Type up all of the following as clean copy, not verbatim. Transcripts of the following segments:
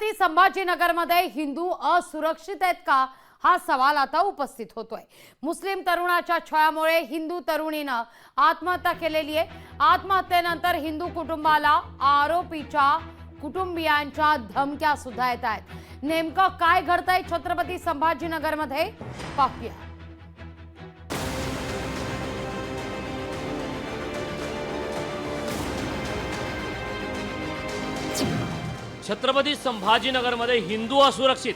छत्रपती संभाजीनगरमध्ये हिंदू असुरक्षित आहेत का हा सवाल आता उपस्थित होतोय। मुस्लिम तरुणाच्या छळामुळे हिंदू तरुणीनं आत्महत्या केलेली आहे। आत्महत्येनंतर हिंदू कुटुंबाला आरोपीच्या कुटुंबियांच्या धमक्या सुद्धा येत आहेत। नेमकं काय घडतंय छत्रपती संभाजीनगरमध्ये पाहूया। छत्रपती संभाजीनगरमध्ये हिंदू असुरक्षित।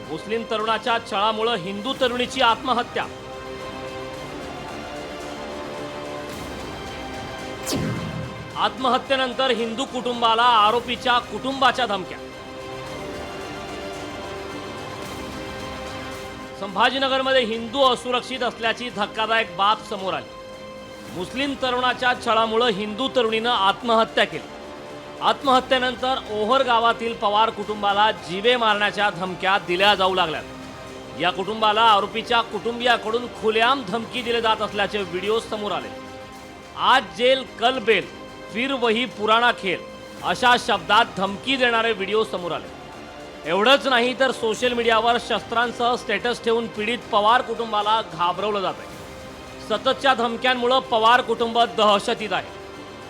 मुस्लिम तरुणाच्या छळामुळे हिंदू तरुणीची आत्महत्या। आत्महत्येनंतर हिंदू कुटुंबाला आरोपीच्या कुटुंबाच्या धमक्या। संभाजीनगरमध्ये हिंदू असुरक्षित असल्याची धक्कादायक बाब समोर आली। मुस्लिम तरुणाच्या छळामुळे हिंदू तरुणीनं आत्महत्या केली। आत्महत्येनंतर ओहर गावातील पवार कुटुंबाला जीवे मारण्याच्या धमक्या दिल्या जाऊ लागल्यात। या कुटुंबाला आरोपीच्या कुटुंबियाकडून खुलेआम धमकी दिले जात असल्याचे व्हिडिओ समोर आले। आज जेल कल बेल, फिर वही पुराणा खेळ अशा शब्दात धमकी देणारे व्हिडिओ समोर आले। एवढंच नाही तर सोशल मीडियावर शस्त्रांसह स्टेटस ठेवून पीडित पवार कुटुंबाला घाबरवलं जात आहे। सततच्या धमक्यांमुळे पवार कुटुंब दहशतीत आहे।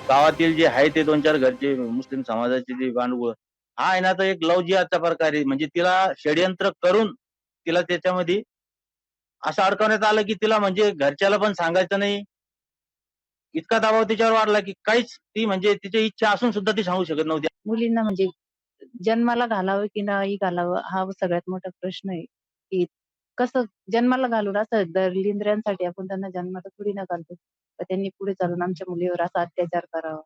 गावातील जे आहे ते 2-4 घरचे मुस्लिम समाजाचे जे बांधव हा आहे ना, तर एक लव जिहादचा प्रकार आहे। म्हणजे तिला षडयंत्र करून तिला त्याच्यामध्ये असं अडकवण्यात आलं की तिला म्हणजे घरच्याला पण सांगायचं नाही। इतका दबाव तिच्यावर वाढला की काहीच ती म्हणजे तिची इच्छा असून सुद्धा ती सांगू शकत नव्हती। मुलींना म्हणजे जन्माला घालावं की नाही घालावं हा सगळ्यात मोठा प्रश्न आहे की कसं जन्माला घालून असं दलिंद्रांसाठी आपण त्यांना जन्माला थोडी ना घालतो, तर त्यांनी पुढे चालून आमच्या मुलीवर असा अत्याचार करावा,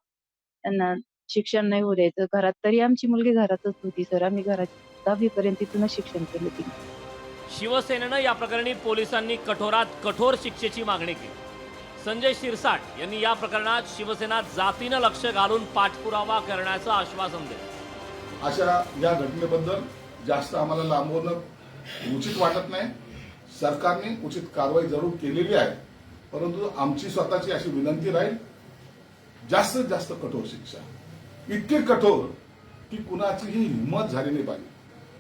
त्यांना शिक्षण नाही होऊ द्यायचं घरात। तरी आमची मुलगी घरातच होती सर, आम्ही घरात 10वी पर्यंत तिथूनच शिक्षण केलं तिने। शिवसेनेनं या प्रकरणी पोलिसांनी कठोरात कठोर शिक्षेची मागणी केली। संजय शिरसाट यांनी या प्रकरणात शिवसेना जातीनं लक्ष घालून पाठपुरावा करण्याचं आश्वासन दिलं। अशा या घटनेबद्दल जास्त आम्हाला लांबवणं उचित वाटत नाही। सरकारने उचित कारवाई जरूर केलेली आहे, परंतु आमची स्वतःची अशी विनंती राहील जास्तीत जास्त कठोर शिक्षा, इतकी कठोर की कुणाचीही हिंमत झाली नाही पाहिजे।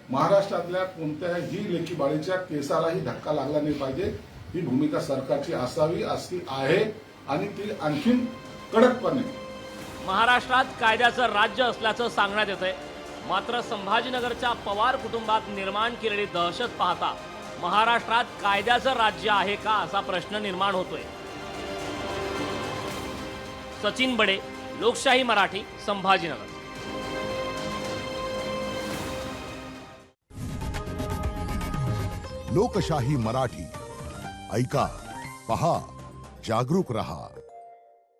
महाराष्ट्रातल्या कोणत्याही लेकी बाळीच्या केसालाही धक्का लागला नाही पाहिजे, ही भूमिका सरकारची असावी अशी आहे आणि ती आणखीन कडकपणे। महाराष्ट्रात कायद्याचं राज्य असल्याचं सांगण्यात येतंय, मात्र संभाजीनगरच्या पवार कुटुंबात निर्माण केलेली दहशत पाहता महाराष्ट्रात कायद्याचं राज्य आहे का असा प्रश्न निर्माण होतोय। सचिन बडे, लोकशाही मराठी, संभाजीनगर। लोकशाही मराठी ऐका, पहा, जागरूक रहा।